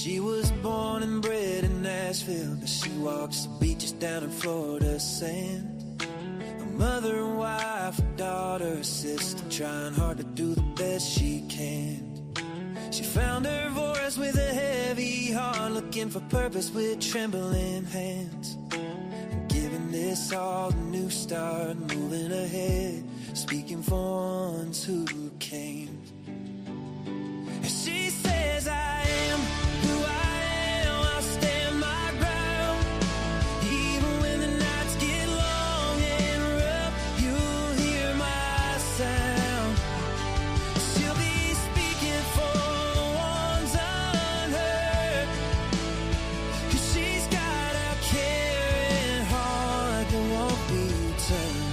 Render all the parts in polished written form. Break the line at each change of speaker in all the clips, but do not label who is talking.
She was born and bred in Nashville, but she walks the beaches down in Florida sand. A mother and wife, a daughter, a sister, trying hard to do the best she can. She found her voice with a heavy heart, looking for purpose with trembling hands. And giving this all a new start, moving ahead, speaking for ones who came. And she says, I am who I am, I'll stand my ground. Even when the nights get long and rough, you'll hear my sound. She'll be speaking for the ones unheard, 'cause she's got a caring heart that won't be turned.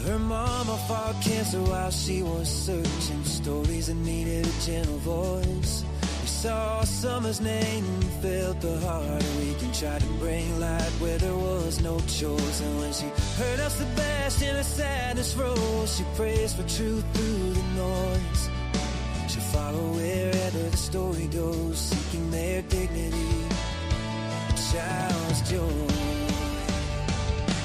Her mama fought cancer while she was searching, stories that needed a gentle voice. We saw summer's name and felt the heart ache and tried to bring light where there was no choice. And when she heard El Sebastian, her sadness rose. She prays for truth through the noise. She'll follow wherever the story goes, seeking their dignity, a child's joy.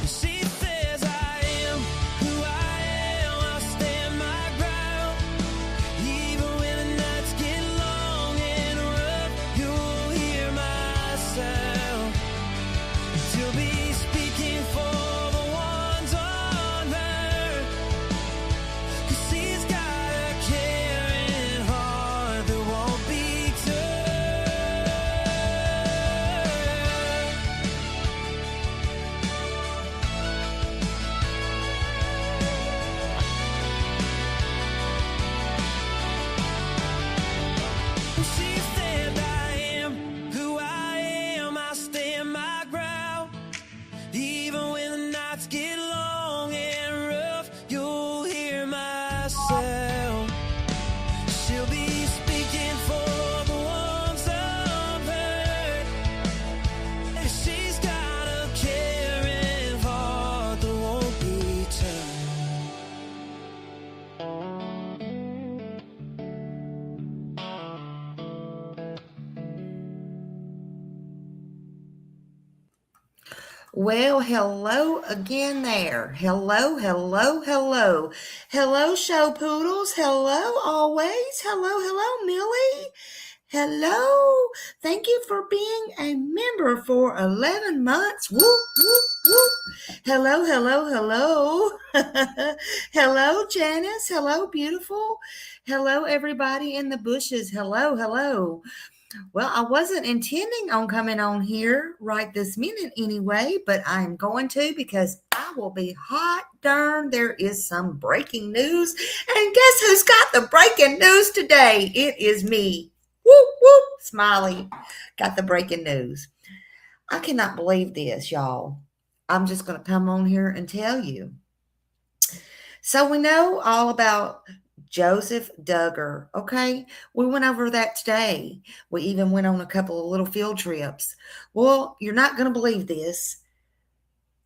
She says, I am who I am, I'll stand my ground. Even when the nights get long and rough, you'll hear my sound. She'll be speaking for the ones unheard, 'cause she's got a caring heart that won't be She said, I am who I am, I'll stand my ground. Even when the nights get long and rough, you'll hear my sound. She'll be speaking for the ones unheard, and she's got a caring heart that won't be turned.
Well, hello again there. Hello, hello, hello. Hello, show poodles. Hello, always. Hello, Millie. Hello. Thank you for being a member for 11 months. Whoop, whoop, whoop. Hello, hello. Hello, Janice. Hello, beautiful. Hello, everybody in the bushes. Hello. Well, I wasn't intending on coming on here right this minute anyway, but I'm going to because I will be hot darn. There is some breaking news. And guess who's got the breaking news today? It is me. Whoop, whoop, Smiley. Got the breaking news. I cannot believe this, y'all. I'm just going to come on here and tell you. So we know all about Joseph Duggar, okay? We went over that today. We even went on a couple of little field trips. Well, you're not going to believe this.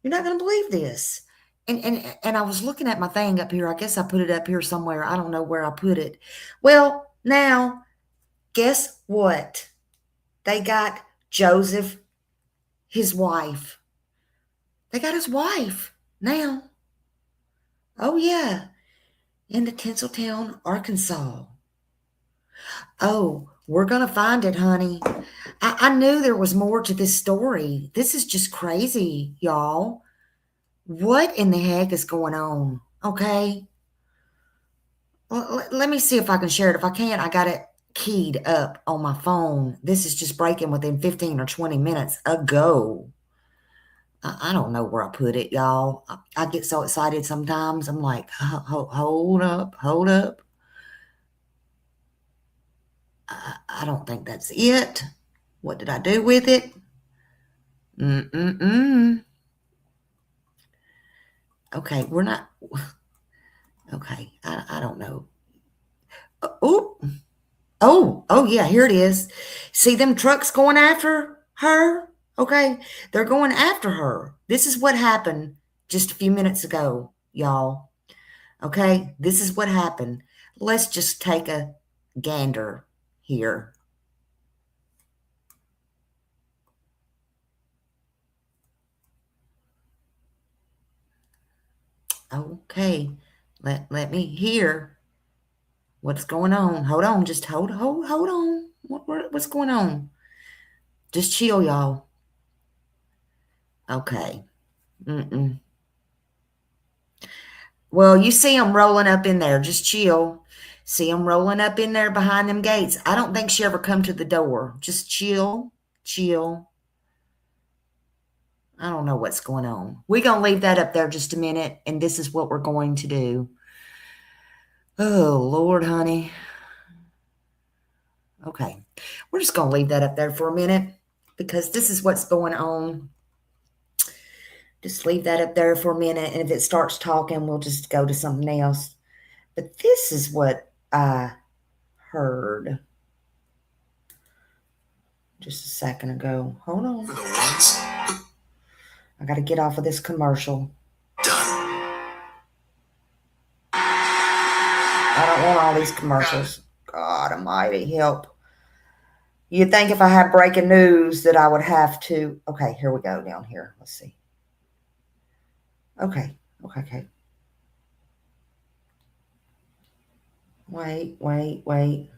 You're not going to believe this. And I was looking at my thing up here. I guess I put it up here somewhere. I don't know where I put it. Well, now, guess what? They got Joseph, his wife. They got his wife now. Oh, yeah. In the Tinseltown, Arkansas. Oh, we're going to find it, honey. I knew there was more to this story. This is just crazy, y'all. What in the heck is going on? Okay. Well, let me see if I can share it. If I can't, I got it keyed up on my phone. This is just breaking within 15 or 20 minutes ago. I don't know where I put it, y'all. I get so excited sometimes. I'm like, hold up. I don't think that's it. What did I do with it? Okay, we're not. Okay, I don't know. Oh, yeah, here it is. See them trucks going after her? Okay, they're going after her. This is what happened just a few minutes ago, y'all. Okay, this is what happened. Let's just take a gander here. Okay. Let me hear what's going on. Hold on. Just hold on. What's going on? Just chill, y'all. Okay. Mm-mm. Well, you see them rolling up in there. Just chill. See them rolling up in there behind them gates. I don't think she ever come to the door. Just chill. Chill. I don't know what's going on. We're going to leave that up there just a minute, and this is what we're going to do. Oh, Lord, honey. Okay. We're just going to leave that up there for a minute because this is what's going on. Just leave that up there for a minute, and if it starts talking, we'll just go to something else. But this is what I heard just a second ago. Hold on.
For the ones.
I got to get off of this commercial.
Done.
I don't want all these commercials. God almighty, help. You'd think if I had breaking news that I would have to. Okay, here we go down here. Let's see. Okay. Wait. I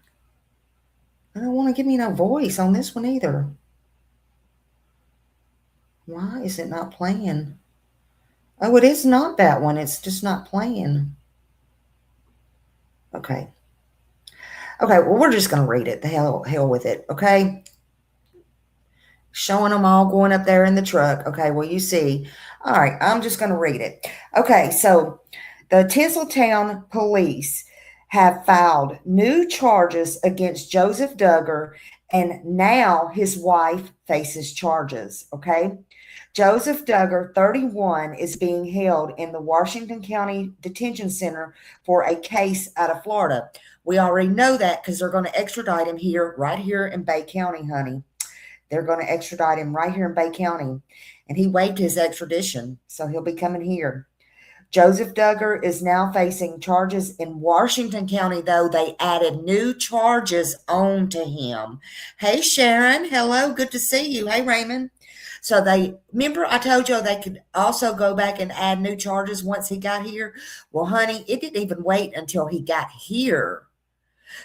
don't want to give me no voice on this one either. Why is it not playing? Oh, it is not that one. It's just not playing. Okay. Okay, well, we're just going to read it. The hell with it, okay? Showing them all going up there in the truck. Okay, well, you see. All right, I'm just going to read it. Okay, so the Tinseltown police have filed new charges against Joseph Duggar, and now his wife faces charges, okay? Joseph Duggar, 31, is being held in the Washington County Detention Center for a case out of Florida. We already know that because they're going to extradite him here, right here in Bay County, honey. They're going to extradite him right here in Bay County. And he waived his extradition, so he'll be coming here. Joseph Duggar is now facing charges in Washington County, though. They added new charges on to him. Hey, Sharon. Hello. Good to see you. Hey, Raymond. So remember I told you they could also go back and add new charges once he got here? Well, honey, it didn't even wait until he got here.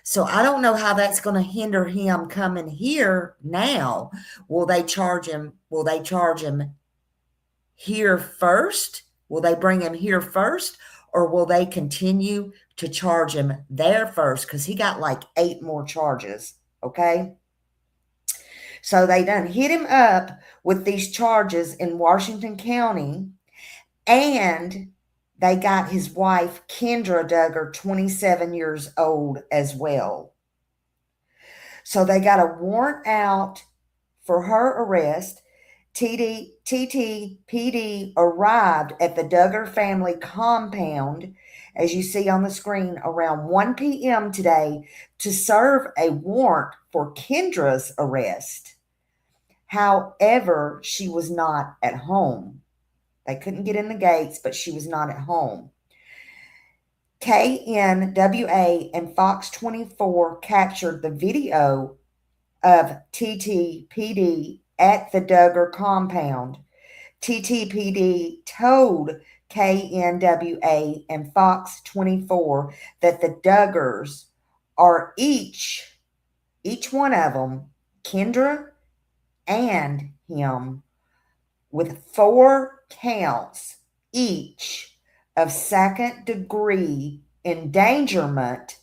So I don't know how that's going to hinder him coming here now. Will they charge him here first? Will they bring him here first? Or will they continue to charge him there first? Because he got like 8 more charges, okay? So they done hit him up with these charges in Washington County, and they got his wife, Kendra Duggar, 27 years old as well. So they got a warrant out for her arrest. TTPD arrived at the Duggar family compound, as you see on the screen, around 1 p.m. today to serve a warrant for Kendra's arrest. However, she was not at home. They couldn't get in the gates, but she was not at home. KNWA and Fox 24 captured the video of TTPD at the Duggar compound. TTPD told KNWA and Fox 24 that the Duggars are each one of them, Kendra and him, with 4 counts each of second-degree endangerment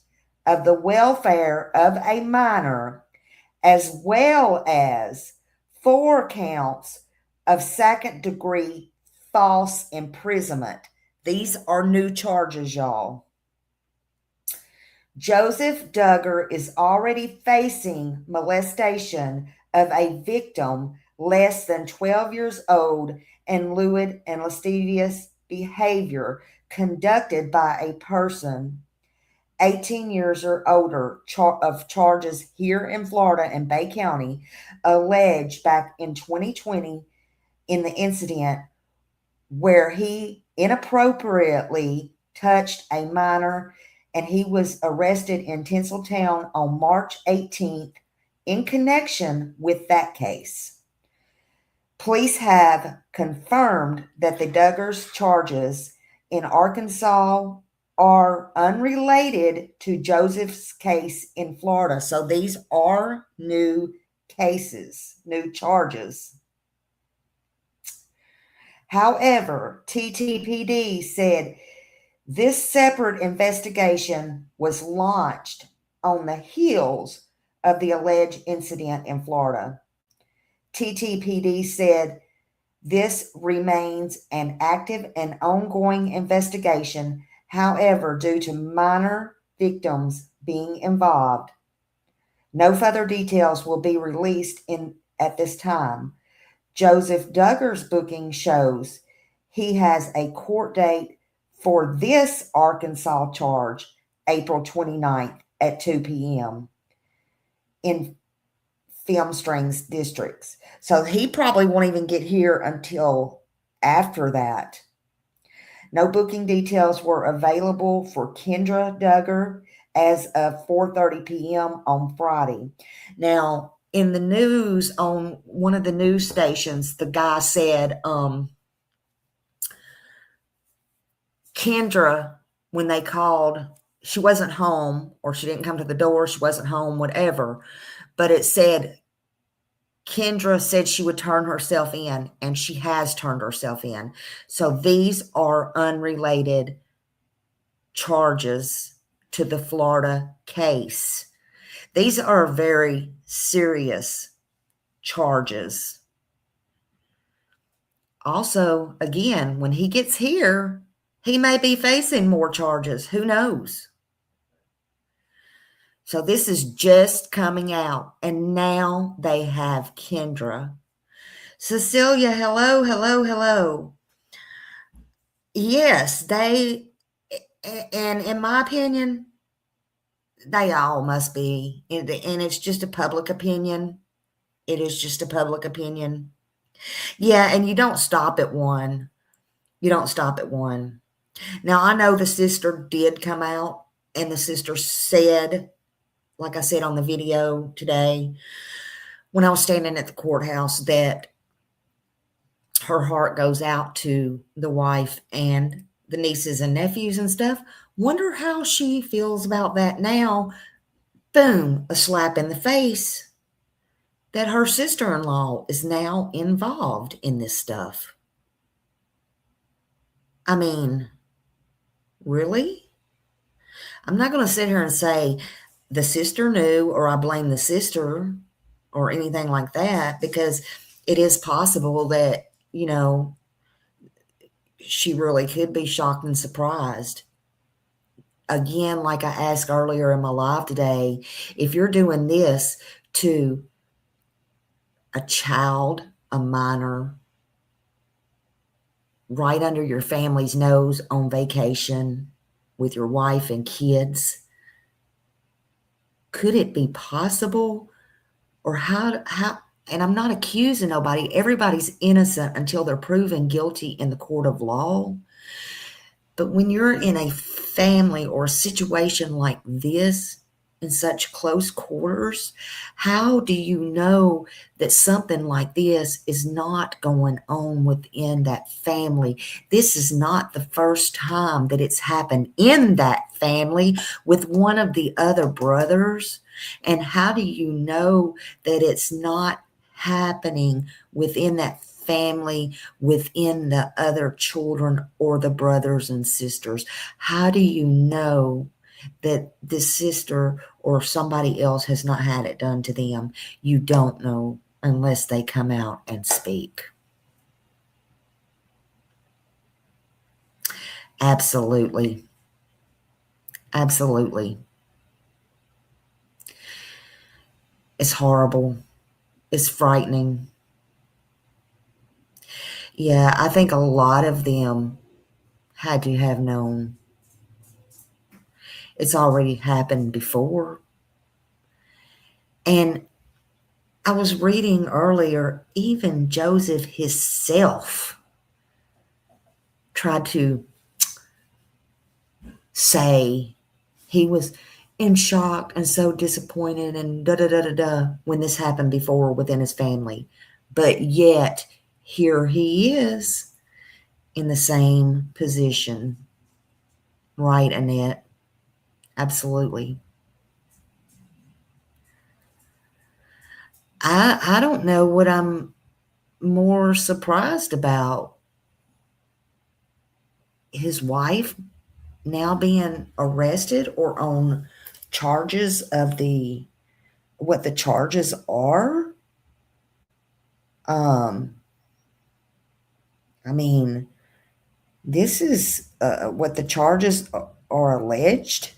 of the welfare of a minor, as well as 4 counts of second-degree false imprisonment. These are new charges, y'all. Joseph Duggar is already facing molestation of a victim less than 12 years old and lewd and lascivious behavior conducted by a person 18 years or older of charges here in Florida and Bay County alleged back in 2020 in the incident where he inappropriately touched a minor, and he was arrested in Tinseltown on March 18th in connection with that case. Police have confirmed that the Duggars' charges in Arkansas are unrelated to Joseph's case in Florida. So these are new cases, new charges. However, TTPD said this separate investigation was launched on the heels of the alleged incident in Florida. TTPD said this remains an active and ongoing investigation. However, due to minor victims being involved, no further details will be released at this time. Joseph Duggar's booking shows he has a court date for this Arkansas charge, April 29th at 2 p.m. in Film Strings districts. So he probably won't even get here until after that. No booking details were available for Kendra Duggar as of 4:30 p.m. on Friday. Now, in the news, on one of the news stations, the guy said, Kendra, when they called, she wasn't home, or she didn't come to the door, she wasn't home, whatever. But it said, Kendra said she would turn herself in, and she has turned herself in. So these are unrelated charges to the Florida case. These are very serious charges. Also, again, when he gets here, he may be facing more charges. Who knows? So this is just coming out, and now they have Kendra. Cecilia, hello, hello, hello. Yes, and in my opinion, they all must be, and it's just a public opinion. It is just a public opinion. Yeah, and you don't stop at one. You don't stop at one. Now, I know the sister did come out, and the sister said, like I said on the video today, when I was standing at the courthouse, that her heart goes out to the wife and the nieces and nephews and stuff. Wonder how she feels about that now. Boom, a slap in the face that her sister-in-law is now involved in this stuff. I mean, really? I'm not going to sit here and say the sister knew, or I blame the sister, or anything like that, because it is possible that, she really could be shocked and surprised. Again, like I asked earlier in my live today, if you're doing this to a child, a minor, right under your family's nose on vacation with your wife and kids, could it be possible? Or how, and I'm not accusing nobody. Everybody's innocent until they're proven guilty in the court of law. But when you're in a family or a situation like this, in such close quarters, how do you know that something like this is not going on within that family? This is not the first time that it's happened in that family with one of the other brothers. And how do you know that it's not happening within that family, within the other children or the brothers and sisters? How do you know that the sister or somebody else has not had it done to them? You don't know unless they come out and speak. Absolutely. Absolutely. It's horrible. It's frightening. Yeah, I think a lot of them had to have known. It's already happened before. And I was reading earlier, even Joseph himself tried to say he was in shock and so disappointed and when this happened before within his family. But yet, here he is in the same position. Right, Annette? Absolutely. I don't know what I'm more surprised about. His wife now being arrested or on charges of what the charges are. I mean, this is what the charges are alleged.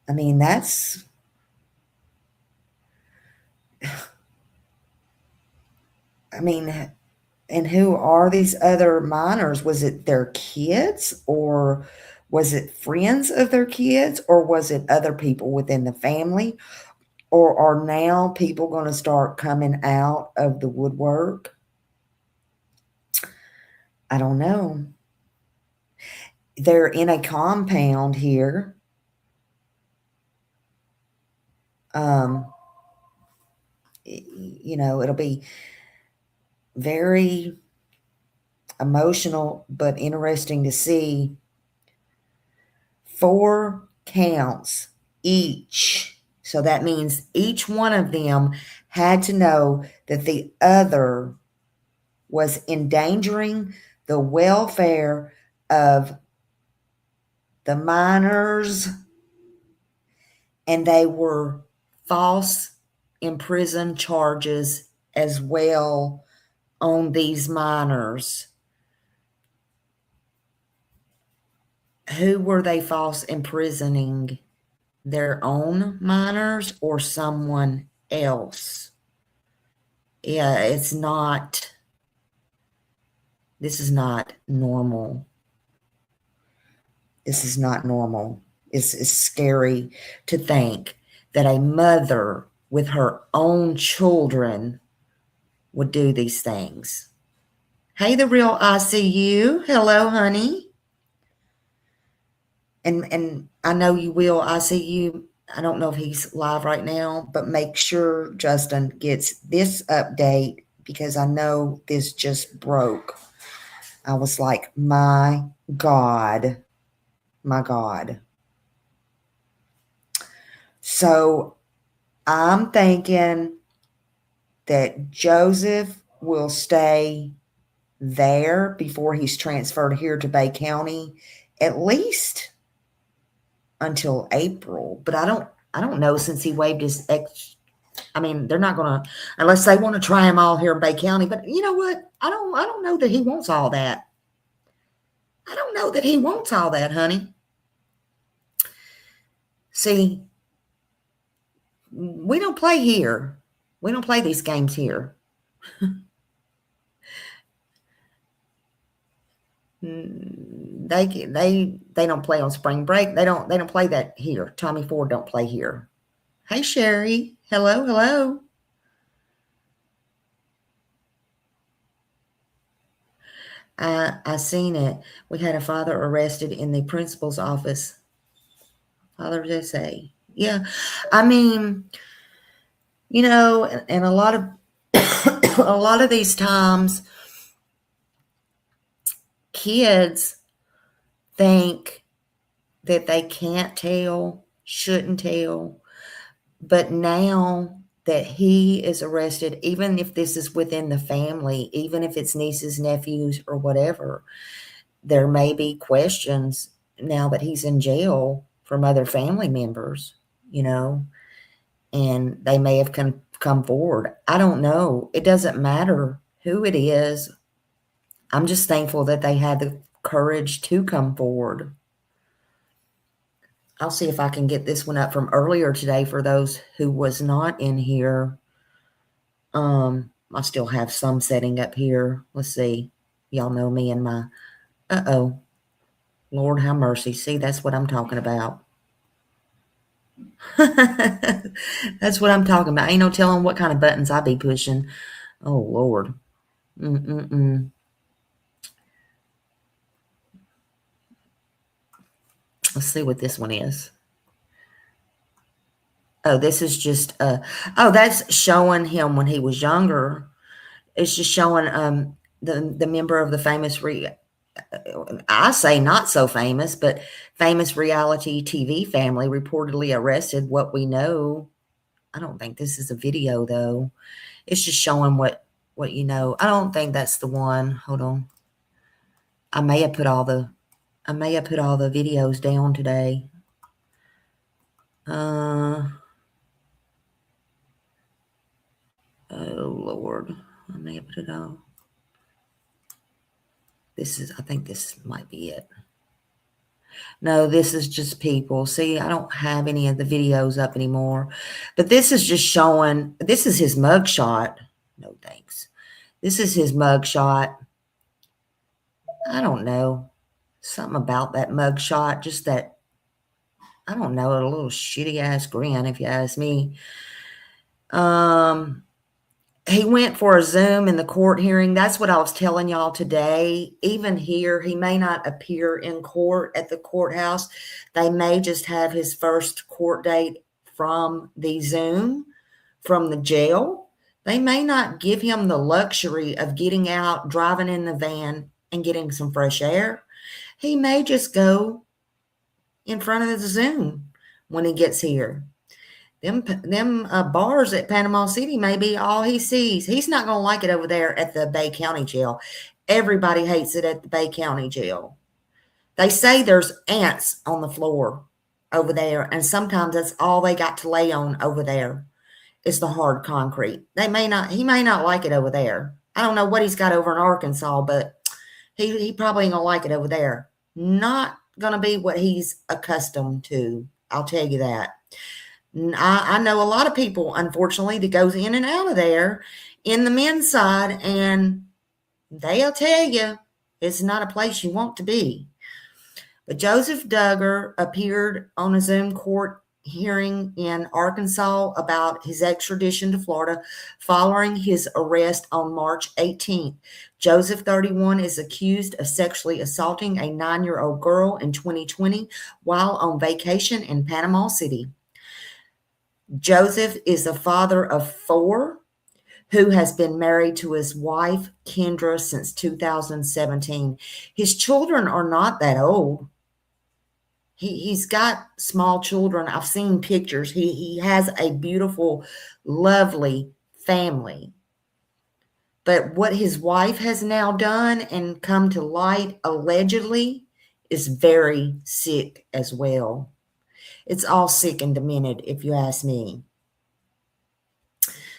I mean, that's, I mean, and who are these other minors? Was it their kids, or was it friends of their kids, or was it other people within the family? Or are now people going to start coming out of the woodwork? I don't know. They're in a compound here. It'll be very emotional, but interesting to see 4 counts each. So that means each one of them had to know that the other was endangering the welfare of the minors, and they were false imprisoned charges as well on these minors. Who were they false imprisoning? Their own minors or someone else? Yeah, this is not normal. This is not normal. It's scary to think that a mother with her own children would do these things. Hey, the real ICU. Hello, honey. And I know you will ICU. I don't know if he's live right now, but make sure Justin gets this update because I know this just broke. I was like, my God. My God. So I'm thinking that Joseph will stay there before he's transferred here to Bay County, at least until April. But I don't know, since he waived his I mean, they're not gonna, unless they want to try him all here in Bay County. But you know what? I don't know that he wants all that. I don't know that he wants all that, honey. See, we don't play here. We don't play these games here. They don't play on spring break. They don't play that here. Tommy Ford don't play here. Hey, Sherry. Hello. I seen it. We had a father arrested in the principal's office. Father Jesse. Yeah. I mean, and a lot of these times kids think that they can't tell, shouldn't tell. But now that he is arrested, even if this is within the family, even if it's nieces, nephews, or whatever, there may be questions now that he's in jail from other family members, and they may have come forward. I don't know. It doesn't matter who it is. I'm just thankful that they had the courage to come forward. I'll see if I can get this one up from earlier today for those who was not in here. I still have some setting up here. Let's see. Y'all know me and my, Lord have mercy. See, that's what I'm talking about. That's what I'm talking about. Ain't no telling what kind of buttons I be pushing. Oh, Lord. Let's see what this one is. Oh, this is just, that's showing him when he was younger. It's just showing the member of the famous I say not so famous, but famous reality TV family reportedly arrested. What we know, I don't think this is a video though. It's just showing what you know. I don't think that's the one. Hold on. I may have put all the videos down today. Oh Lord. I may have put it all. I think this might be it. No, this is just people. See, I don't have any of the videos up anymore. But this is just showing, this is his mugshot. No thanks. This is his mugshot. I don't know. Something about that mugshot, just that, I don't know, a little shitty ass grin, if you ask me. He went for a Zoom in the court hearing. That's what I was telling y'all today. Even here, he may not appear in court at the courthouse. They may just have his first court date from the Zoom, from the jail. They may not give him the luxury of getting out, driving in the van, and getting some fresh air. He may just go in front of the Zoom when he gets here. Them bars at Panama City may be all he sees. He's not going to like it over there at the Bay County jail. Everybody hates it at the Bay County jail. They say there's ants on the floor over there, and sometimes that's all they got to lay on over there is the hard concrete. He may not like it over there. I don't know what he's got over in Arkansas, but he probably ain't going to like it over there. Not going to be what he's accustomed to. I'll tell you that. I know a lot of people, unfortunately, that goes in and out of there in the men's side, and they'll tell you it's not a place you want to be. But Joseph Duggar appeared on a Zoom court hearing in Arkansas about his extradition to Florida following his arrest on March 18th. Joseph, 31, is accused of sexually assaulting a 9-year-old girl in 2020 while on vacation in Panama City. Joseph is the father of 4 who has been married to his wife, Kendra, since 2017. His children are not that old. He's got small children. I've seen pictures. He has a beautiful, lovely family. But what his wife has now done and come to light, allegedly, is very sick as well. It's all sick and demented, if you ask me.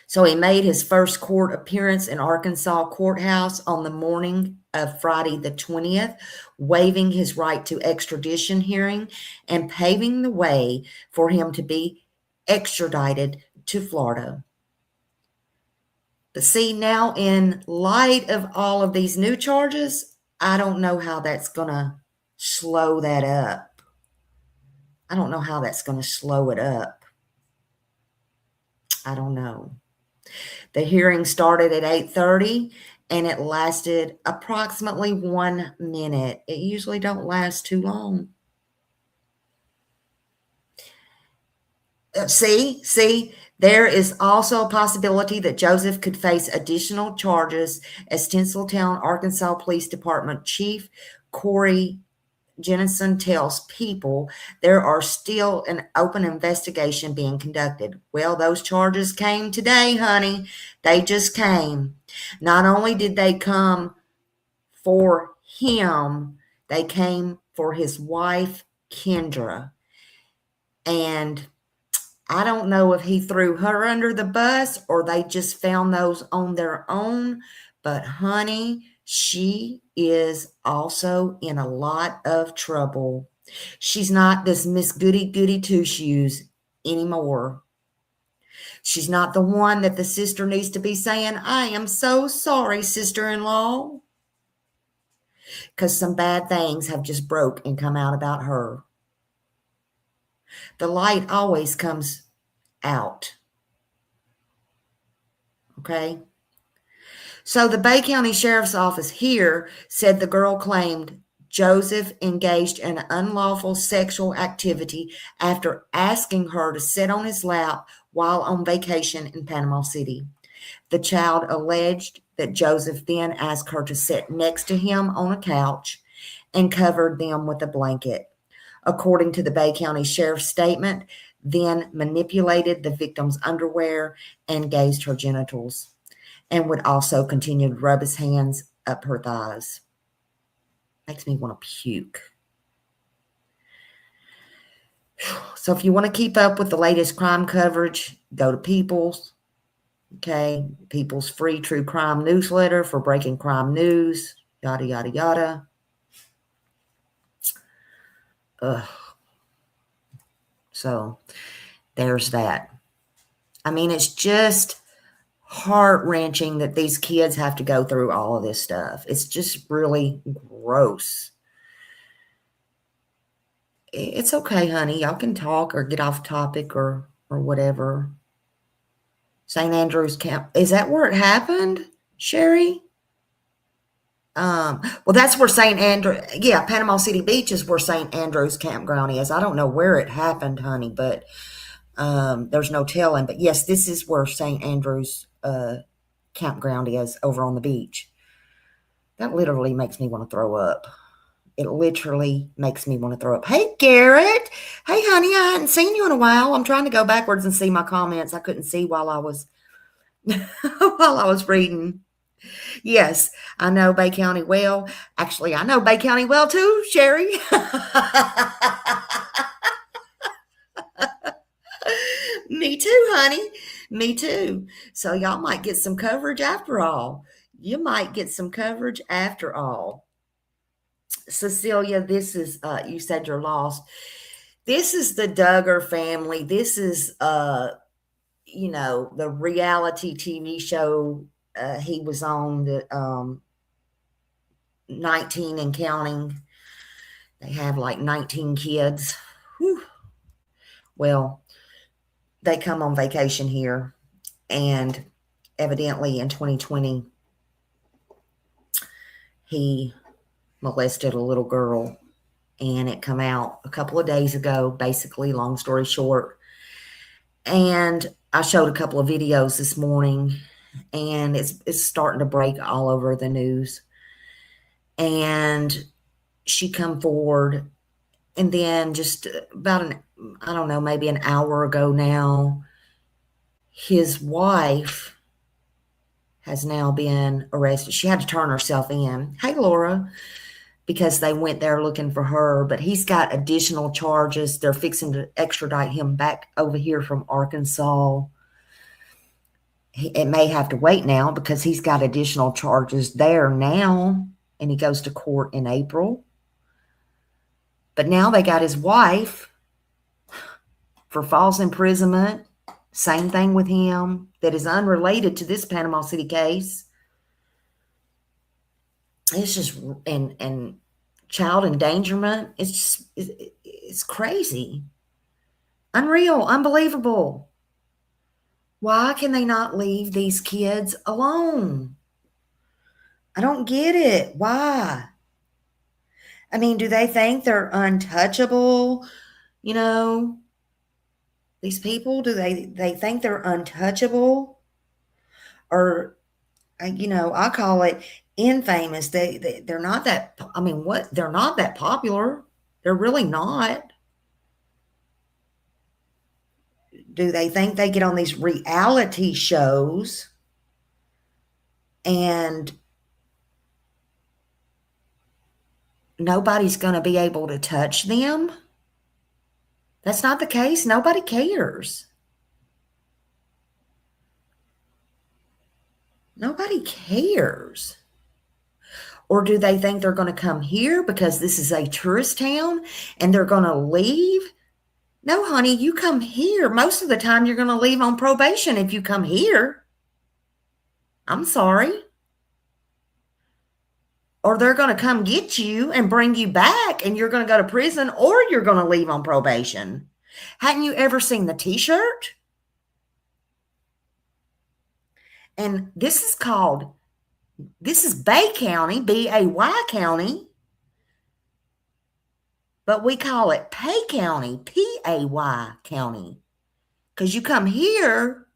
So he made his first court appearance in Arkansas courthouse on the morning of Friday the 20th, waiving his right to extradition hearing and paving the way for him to be extradited to Florida. But see, now in light of all of these new charges, I don't know how that's going to slow that up. I don't know how that's going to slow it up. I don't know. The hearing started at 8:30 and it lasted approximately 1 minute. It usually don't last too long. See, there is also a possibility that Joseph could face additional charges as Tinseltown, Arkansas Police Department Chief Corey Jennison tells People there are still an open investigation being conducted. Well, those charges came today, honey. They just came. Not only did they come for him, they came for his wife, Kendra. And I don't know if he threw her under the bus or they just found those on their own. But honey, she is also in a lot of trouble. She's not this Miss Goody Two Shoes anymore. She's not the one that the sister needs to be saying, I am so sorry, sister-in-law. Because some bad things have just broke and come out about her. The light always comes out. Okay? So the Bay County Sheriff's Office here said the girl claimed Joseph engaged in unlawful sexual activity after asking her to sit on his lap while on vacation in Panama City. The child alleged that Joseph then asked her to sit next to him on a couch and covered them with a blanket. According to the Bay County Sheriff's statement, then manipulated the victim's underwear and gazed her genitals, and would also continue to rub his hands up her thighs. Makes me want to puke. So if you want to keep up with the latest crime coverage, go to People's. Okay, People's free true crime newsletter for breaking crime news, yada, yada, yada. Ugh. So there's that. I mean, it's just heart-wrenching that these kids have to go through all of this stuff. It's just really gross. It's okay, honey. Y'all can talk or get off topic or whatever. St. Andrews Camp. Is that where it happened, Sherry? Well, that's where St. Andrew, yeah, Panama City Beach is where St. Andrews Campground is. I don't know where it happened, honey, but there's no telling. But yes, this is where St. Andrews Campground is, over on the beach. That literally makes me want to throw up. It literally makes me want to throw up. Hey, Garrett. Hey, honey, I hadn't seen you in a while. I'm trying to go backwards and see my comments. I couldn't see while I was reading. Yes, I know Bay County well. Actually, I know Bay County well too, Sherry. Me too, honey. Me too. So y'all might get some coverage after all. You might get some coverage after all. Cecilia, this is, you said you're lost. This is the Duggar family. This is, the reality TV show he was on, the 19 and counting. They have like 19 kids. Whew. Well, they come on vacation here, and evidently in 2020, he molested a little girl, and it come out a couple of days ago, basically, long story short. And I showed a couple of videos this morning, and it's starting to break all over the news. And she come forward, and then just about maybe an hour ago now, his wife has now been arrested. She had to turn herself in. Hey, Laura. Because they went there looking for her, but he's got additional charges. They're fixing to extradite him back over here from Arkansas. It may have to wait now because he's got additional charges there now, and he goes to court in April. But now they got his wife for false imprisonment. Same thing with him, that is unrelated to this Panama City case. It's just, and child endangerment. It's crazy. Unreal, unbelievable. Why can they not leave these kids alone? I don't get it. Why? I mean, do they think they're untouchable? These people, do they think they're untouchable? Or, I call it infamous. They're not that, they're not that popular. They're really not. Do they think they get on these reality shows and nobody's going to be able to touch them? That's not the case. Nobody cares. Nobody cares. Or do they think they're going to come here because this is a tourist town and they're going to leave? No, honey, you come here. Most of the time you're going to leave on probation if you come here. I'm sorry. Or they're going to come get you and bring you back and you're going to go to prison, or you're going to leave on probation. Hadn't you ever seen the t-shirt? And this is Bay County, B-A-Y County, but we call it Pay County, P-A-Y County, because you come here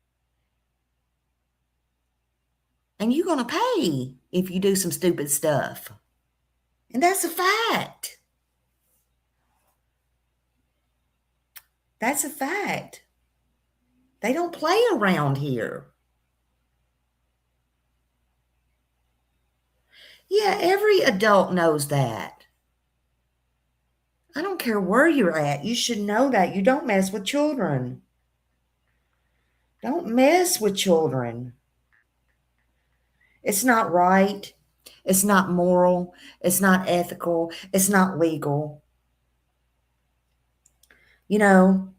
And you're going to pay if you do some stupid stuff. And that's a fact. That's a fact. They don't play around here. Yeah, every adult knows that. I don't care where you're at. You should know that. You don't mess with children. Don't mess with children. It's not right. It's not moral. It's not ethical. It's not legal. You know,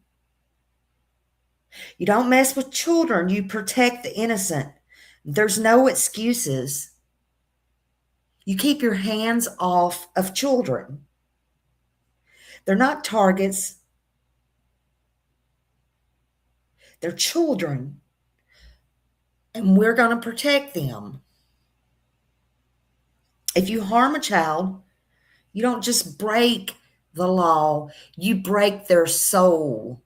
you don't mess with children. You protect the innocent. There's no excuses. You keep your hands off of children. They're not targets. They're children. And we're going to protect them. If you harm a child, you don't just break the law, you break their soul.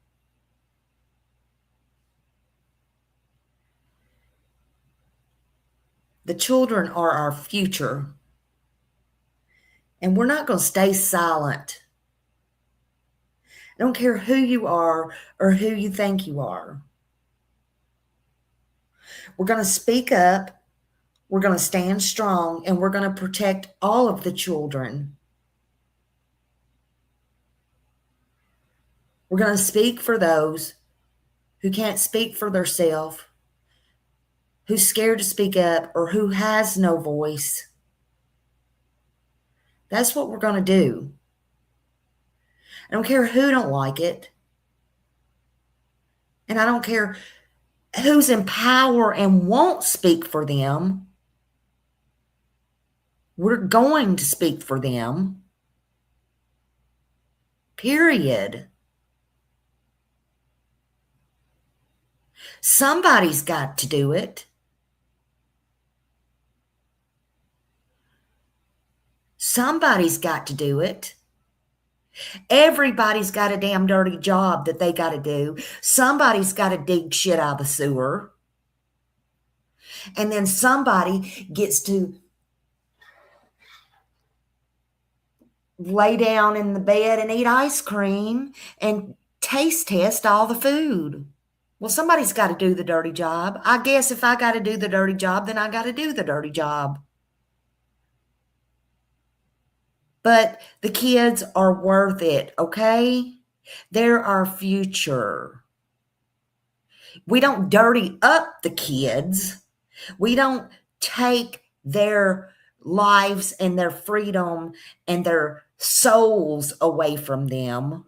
The children are our future. And we're not going to stay silent. I don't care who you are or who you think you are. We're going to speak up. We're going to stand strong, and we're going to protect all of the children. We're going to speak for those who can't speak for themselves, who's scared to speak up, or who has no voice. That's what we're going to do. I don't care who don't like it. And I don't care who's in power and won't speak for them. We're going to speak for them. Period. Somebody's got to do it. Somebody's got to do it. Everybody's got a damn dirty job that they got to do. Somebody's got to dig shit out of the sewer. And then somebody gets to lay down in the bed and eat ice cream and taste test all the food. Well, somebody's got to do the dirty job. I guess if I got to do the dirty job, then I got to do the dirty job. But the kids are worth it, okay? They're our future. We don't dirty up the kids. We don't take their lives and their freedom and their souls away from them.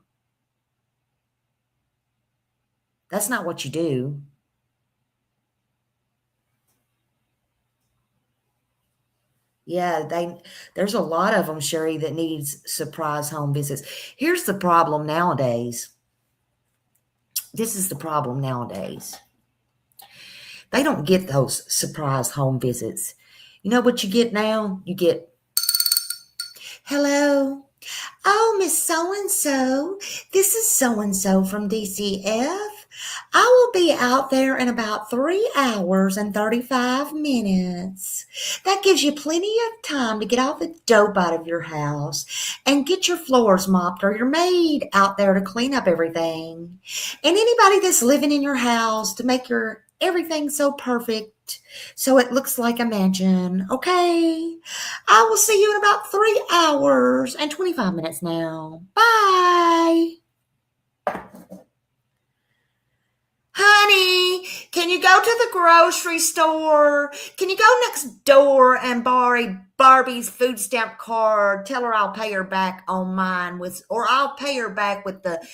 That's not what you do. Yeah, there's a lot of them, Sherry, that needs surprise home visits. Here's the problem nowadays. This is the problem nowadays. They don't get those surprise home visits. You know what you get now? You get, hello. Oh, Miss So-and-so. This is so-and-so from DCF. I will be out there in about 3 hours and 35 minutes. That gives you plenty of time to get all the dope out of your house and get your floors mopped or your maid out there to clean up everything. And anybody that's living in your house to make your everything so perfect so it looks like a mansion. Okay? I will see you in about 3 hours and 25 minutes now. Bye. Honey, can you go to the grocery store? Can you go next door and borrow Barbie's food stamp card? Tell her I'll pay her back on mine or I'll pay her back with the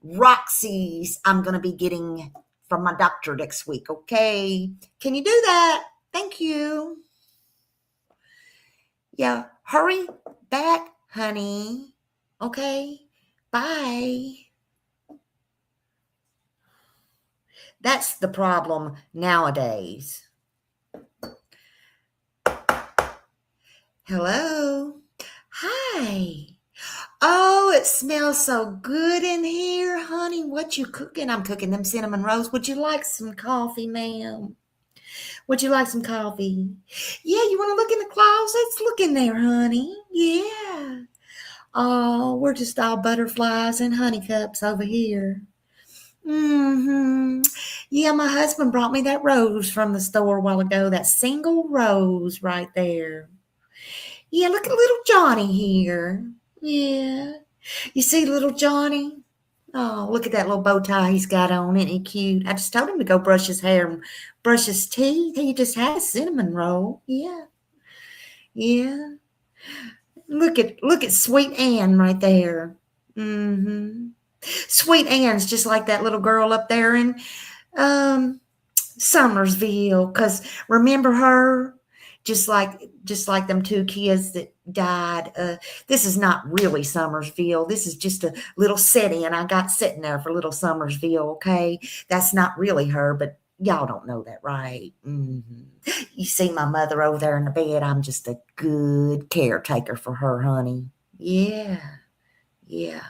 Roxy's I'm going to be getting from my doctor next week, okay? Can you do that? Thank you. Yeah, hurry back, honey. Okay, bye. That's the problem nowadays. Hello. Hi. Oh, it smells so good in here, honey. What you cooking? I'm cooking them cinnamon rolls. Would you like some coffee, ma'am? Would you like some coffee? Yeah, you want to look in the closets? Look in there, honey. Yeah. Oh, we're just all butterflies and honeycups over here. Mm-hmm. Yeah, my husband brought me that rose from the store a while ago. That single rose right there. Yeah, look at little Johnny here. Yeah. You see little Johnny? Oh, look at that little bow tie he's got on. Isn't he cute? I just told him to go brush his hair and brush his teeth. He just had a cinnamon roll. Yeah. Yeah. Look at Sweet Ann right there. Mm-hmm. Sweet Ann's just like that little girl up there in um Summersville. Cause remember her? Just like them two kids that died. This is not really Summersville. This is just a little setting, and I got sitting there for little Summersville. Okay, that's not really her, but y'all don't know that, right? You see my mother over there in the bed. I'm just a good caretaker for her, honey. Yeah, yeah.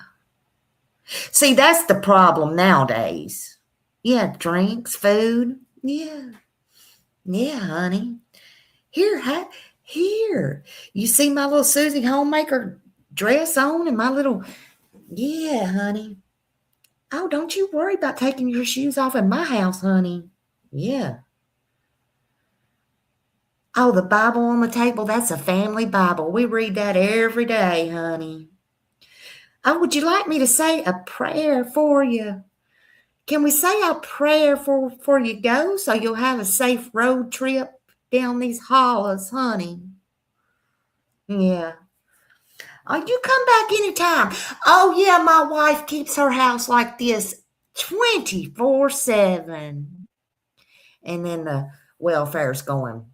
See, that's the problem nowadays. Yeah, drinks, food. Yeah, yeah, honey. Here. You see my little Susie homemaker dress on and my little, yeah, honey. Oh, don't you worry about taking your shoes off in my house, honey. Yeah. Oh, the Bible on the table, that's a family Bible. We read that every day, honey. Oh, would you like me to say a prayer for you? Can we say a prayer for you go so you'll have a safe road trip down these hollows, honey? Yeah. Oh, you come back anytime. Oh, yeah, my wife keeps her house like this 24/7. And then the welfare's going,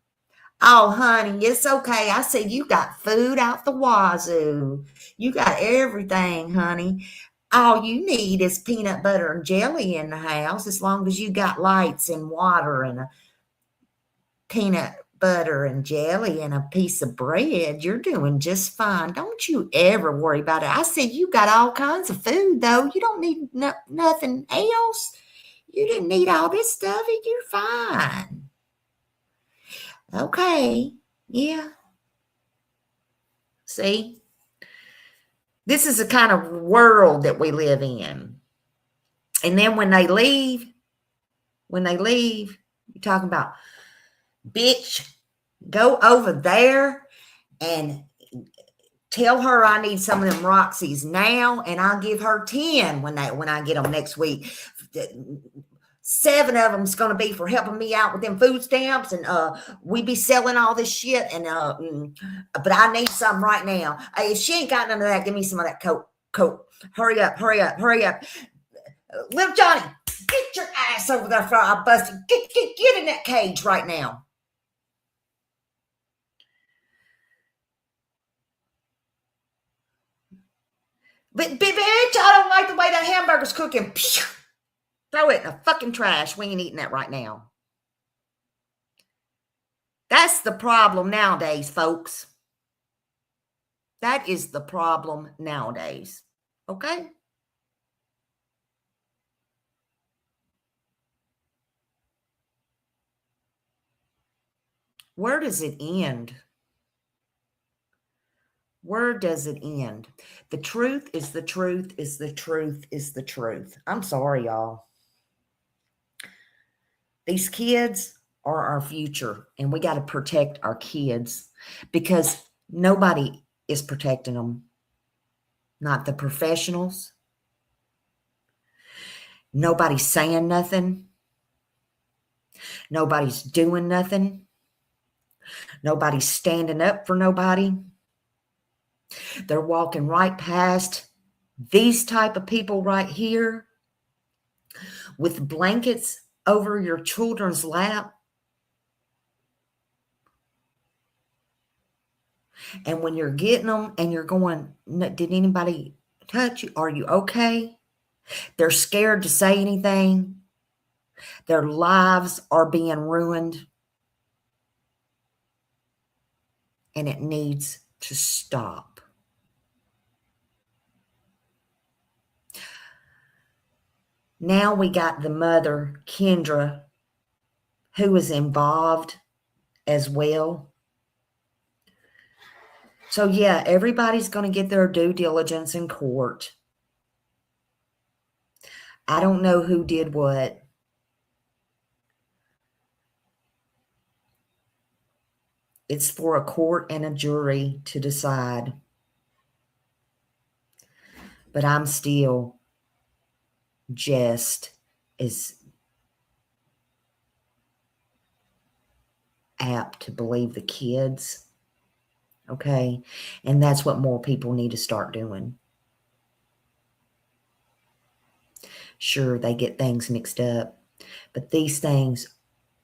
oh, honey, it's okay. I said, you got food out the wazoo. You got everything, honey. All you need is peanut butter and jelly in the house as long as you got lights and water and a peanut butter and jelly and a piece of bread. You're doing just fine. Don't you ever worry about it. I said, you got all kinds of food, though. You don't need nothing else. You didn't need all this stuff. You're fine. Okay. Yeah. See? This is the kind of world that we live in. And then when they leave, you're talking about, bitch, go over there and tell her I need some of them Roxy's now, and I'll give her 10 when I get them next week. 7 of them's going to be for helping me out with them food stamps, and we be selling all this shit, and but I need some right now. If she ain't got none of that, give me some of that coke. Hurry up. Little Johnny, get your ass over there before I bust you. Get in that cage right now. But bitch, I don't like the way that hamburger's cooking. Throw it in the fucking trash. We ain't eating that right now. That's the problem nowadays, folks. That is the problem nowadays. Okay? Where does it end? Where does it end? The truth is the truth is the truth is the truth. I'm sorry, y'all. These kids are our future, and we got to protect our kids because nobody is protecting them. Not the professionals. Nobody's saying nothing. Nobody's doing nothing. Nobody's standing up for nobody. They're walking right past these type of people right here with blankets over your children's lap. And when you're getting them and you're going, did anybody touch you? Are you okay? They're scared to say anything. Their lives are being ruined. And it needs to stop. Now we got the mother, Kendra, who was involved as well. So yeah, everybody's going to get their due diligence in court. I don't know who did what. It's for a court and a jury to decide. But I'm still just as apt to believe the kids. Okay? And that's what more people need to start doing. Sure, they get things mixed up, but these things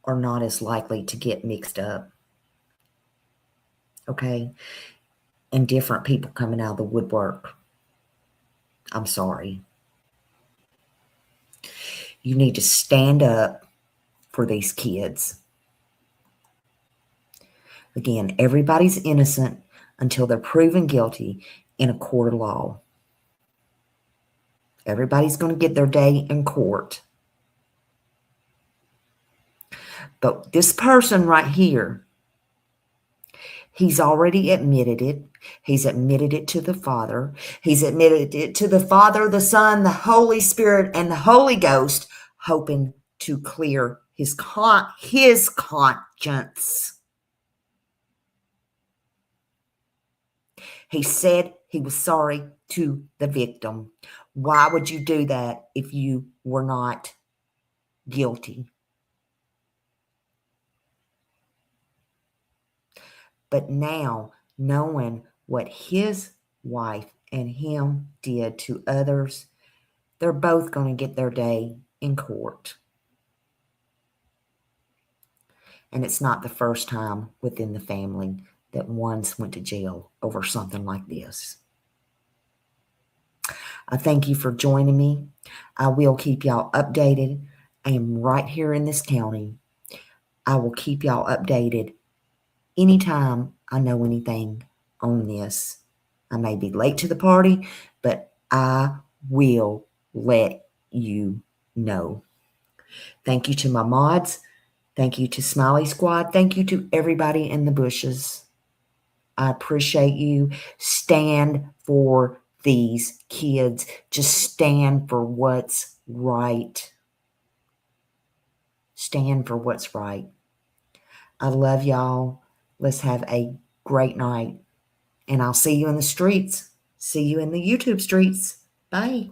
are not as likely to get mixed up. Okay? And different people coming out of the woodwork. I'm sorry. You need to stand up for these kids. Again, everybody's innocent until they're proven guilty in a court of law. Everybody's going to get their day in court. But this person right here, he's already admitted it. He's admitted it to the Father. He's admitted it to the Father, the Son, the Holy Spirit, and the Holy Ghost, hoping to clear his conscience. He said he was sorry to the victim. Why would you do that if you were not guilty? But now, knowing what his wife and him did to others, they're both going to get their day in court. And it's not the first time within the family that one's went to jail over something like this. I thank you for joining me. I will keep y'all updated. I am right here in this county. I will keep y'all updated anytime I know anything on this. I may be late to the party, but I will let you know. Thank you to my mods. Thank you to Smiley Squad. Thank you to everybody in the bushes. I appreciate you. Stand for these kids. Just stand for what's right. Stand for what's right. I love y'all. Let's have a great night. And I'll see you in the streets. See you in the YouTube streets. Bye.